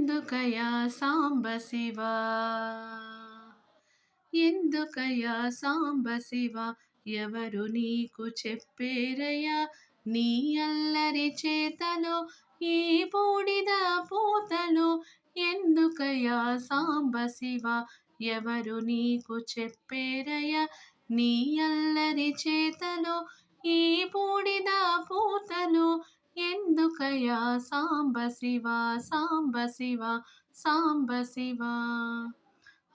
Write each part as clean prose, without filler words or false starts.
ఎందుకయ్యా సాంబశివ ఎందుకయ్యా సాంబశివ ఎవరు నీకు చెప్పేరయ్యా నీ అల్లరి చేతలో ఈ బూడిద పూతలో ఎందుకయ్యా సాంబశివ ఎవరు నీకు చెప్పేరయ్యా నీ అల్లరి చేతలో ఈ బూడిద పూతలో ఎందుకయ్యా సాంబశివ సాంబశివ సాంబశివ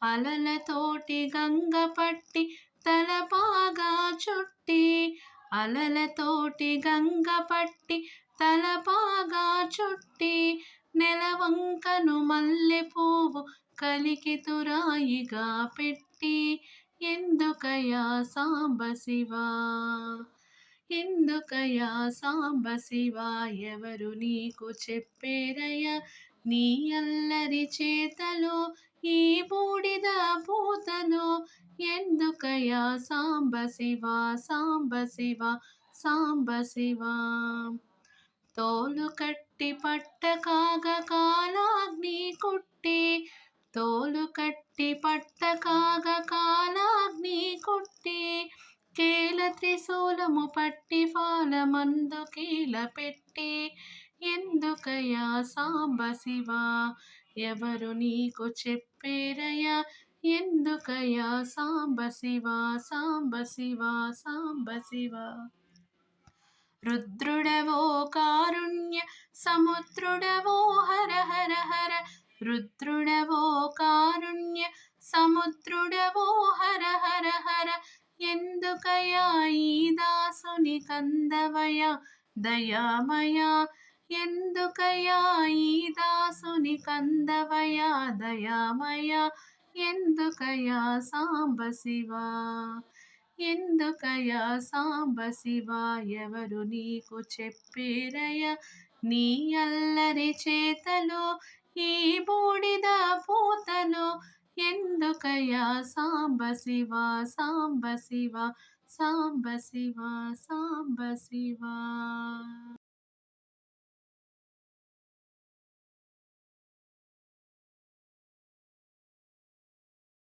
అలలతోటి గంగ పట్టి తలపాగా చుట్టి అలలతోటి గంగ పట్టి తలపాగా చుట్టి నెలవంకను మల్లె పువ్వు కలికి తురాయిగా పెట్టి ఎందుకయ్యా సాంబశివ ఎందుకయ్యా సాంబశివ ఎవరు నీకు చెప్పేరయ్యా నీ అల్లరి చేతలో ఈ బూడిద పూతలో ఎందుకయ్యా సాంబశివ సాంబశివ సాంబశివ తోలు కట్టి పట్టకాగ కాలాగ్ని కుట్టి తోలు కట్టి పట్టకాగ కాలాగ్ని కుట్టి కేల త్రిశూలము పట్టి ఫాలమందు కీల పెట్టి ఎందుకయ్యా సాంబశివ ఎవరు నీకు చెప్పేరయ్యా ఎందుకయ్యా సాంబశివ సాంబశివ సాంబశివ రుద్రుడవో కారుణ్య సముద్రుడవో హర హర హర రుద్రుడవో కారుణ్య సముద్రుడవో హర హర హర ఎందుకయ్యా ఈ దాసుని కందవయ దయామయ ఎందుకయ్యా ఈ దాసుని కందవయ దయామయ ఎందుకయ్యా సాంబశివ ఎందుకయ్యా సాంబశివ ఎవరు నీకు చెప్పేరయ్యా నీ అల్లరి చేతలో ఈ బూడిద పూతలో ఎందుకయ్యా సాంబశివ సాంబశివ సాంబశివ సాంబశివ